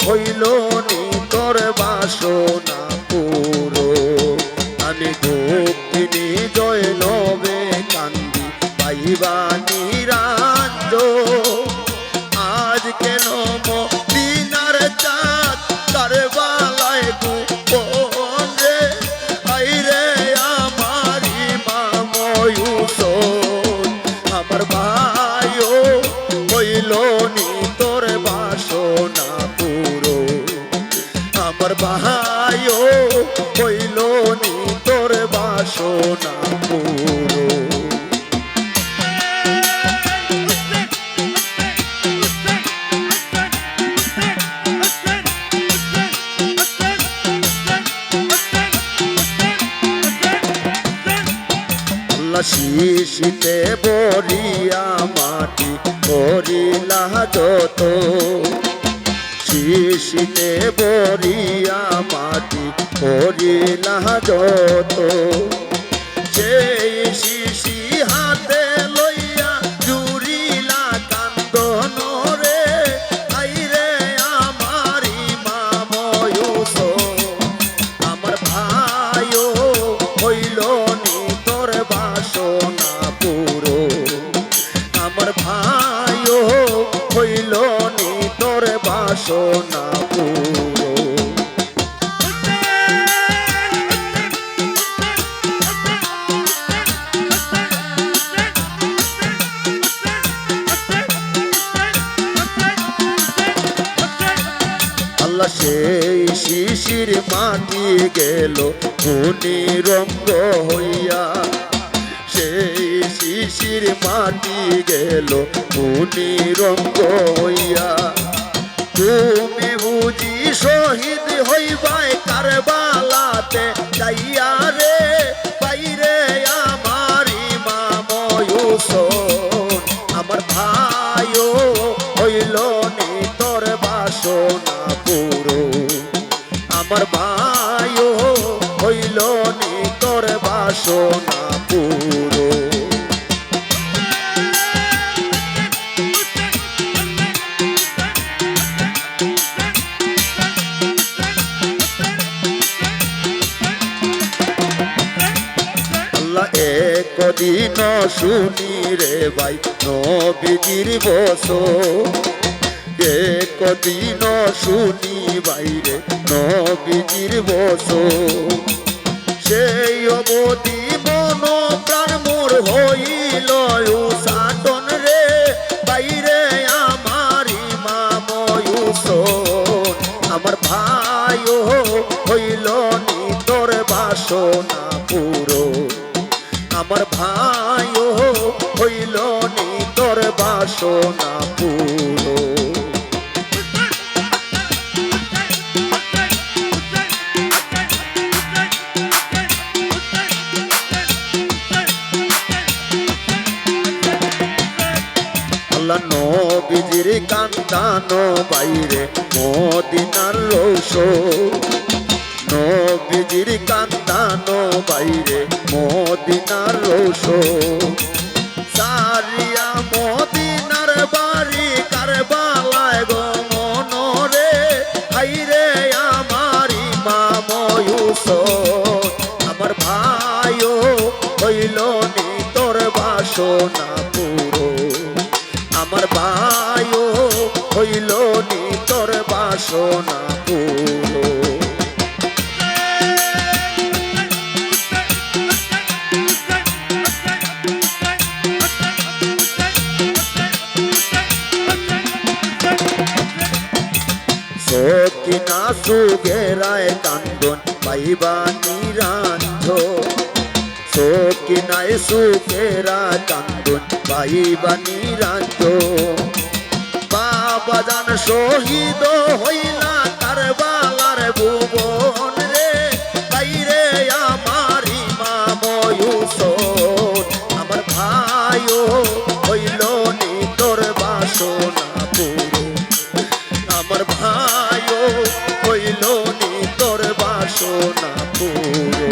হইল নি তোর বাসনা পুরো। আমি দুঃখিনী জয় নবে কান্দি পাইবা নিরাঞ্জ। আজ কেন মদিনার চাঁদ তার বালায় গোপন রে। আইরে আমার ইমাম ইউসুফ আমার ভাইও হইল নি তোর বাসনা পুরো। আমার ভাইও হইল নি তোর বাসনা পুরো। শিশিতে বরিয়া মাটি করিলা যত। শিশিতে বরিয়া মাটি করিলা যত। সেই শিশি হাতে লইয়া জুড়িলা কান্দন রে। আইরে আমার ইমাম ইউসুফ আমার ভাইও হইল নি তোর বাসনা পুরো। আমার ভাইও হইল নি তোর বাসনা পুরো। আল্লাহ সেই শিশির মাটি গেল খুনি রঙ্গ হইয়া। সেই শিশির মাটি গেল খুনি রঙ্গ হইয়া। তুমি বুঝি শহীদ হইবাই কারবালাতে যাইয়া রে। বাইরে আমার ইমাম ইউসুফ আমার ভাইও হইল নি তোর বাসনা পুরো। আমার ভাইও হইল নি তোর বাসনা পুরো। একদিন শুনি রে ভাই নবীজির বচন। একদিন শুনি বাইরে নবীজির বচন। সেই অবধি মন প্রাণ মোর হইল উসাটন রে। বাইরে আমার ইমাম ইউসুফ আমার ভাইও হইল নি তোর বাসনা পুরো। আমার ভাইও হইল নি তোর বাসনা পুরো। আল্লাহ নবীজির কান্দানো বাইরে মদিনার রৌশন। নবীজির কান্দানো বাইরে মদিনার রৌশন। সারিয়া মদিনার বাড়ি কারবালায় গমন রে। আইরে আমার ইমাম ইউসুফ আমার ভাইও হইল নি তোর বাসনা পুরো। আমার ভাইও হইল নি তোর বাসনা পুরো। সকিনা সুগেরায় কান্দন পাইবা নিরাঞ্জ। সকিনায় সুগেরা কান্দন পাইবা নিরাঞ্জ। বাবা জান শহীদ হইলা কারবালার ভুবন রে। বাইরে আমার ইমাম ইউসুফ আমার ভাইও হইল নি তোর বাসনা পুরো। আমার ভাইও হইল নি তোর বাসনা পুরো।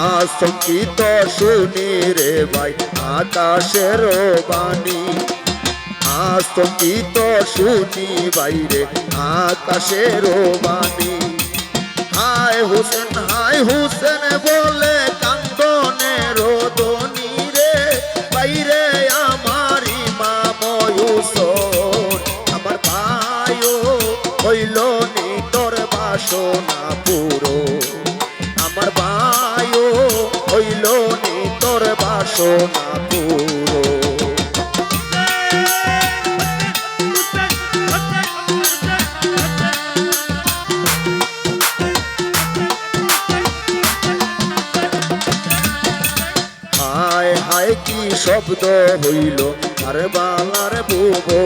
আশঙ্কিত শুনি রে ভাই আকাশের বাণী, আশঙ্কিত শুনি বাইরে আকাশের বাণী। হায় হুসেন বলে কান্দনের ধ্বনি রে, বাইরে আমার ইমাম ইউসুফ, আমার ভাইও হইল নি তোর বাসনা পুরো, আমার ভাইও হইল নি তোর বাসনা পুরো। হায় হায় কি শব্দ হইল কারবালার বুবো,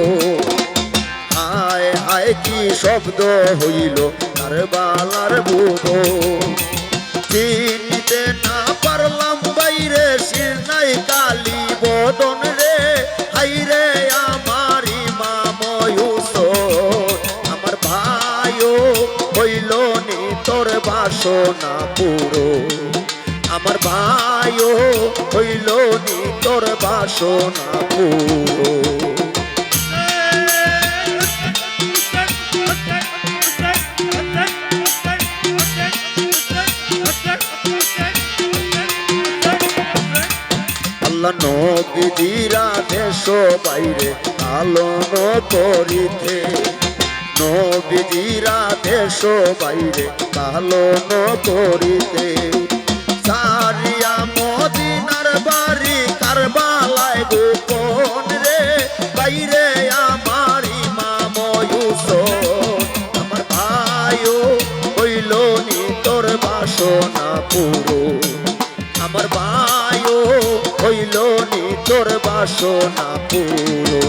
হায় হায় কি শব্দ হইল কারবালার বুবো। চিনতে না পারলাম বাইরে শিরনাই কালী বদন রে, হাইরে আমার ইমাম ইউসুফ, আমার ভাইও হইল নি তোর বাসনা পুরো, আমার ভাইও হইল নি তোর বাসনা পুরো। আল্লাহ নবীরা দেশ বাইরে পালন করিতে, নবীরা দেশ বাইরে পালন করিতে। সারিয়া মদিনার বাড়ি কারবালায় গোপন রে, বাইরে আমার ইমাম ইউসুফ, আমার ভাইও হইল নি তোর বাসনা পুরো, আমার ভাইও হইল নি তোর বাসনা পুরো।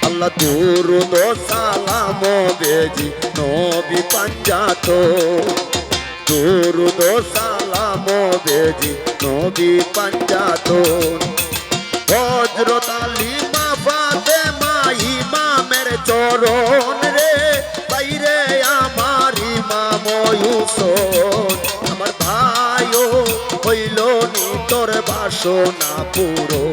আল্লাহ দুরুদ সালাম বেজি নবী পাঞ্জাত, দুরুদ সালাম বেজি নবী পাঞ্জাত। হযরত আলী মা ফাতেমা ইমামের চরণ রে, বাইরে আমার ইমাম ইউসুফ, আমার ভাইও হইল নি তোর বাসনা পুরো,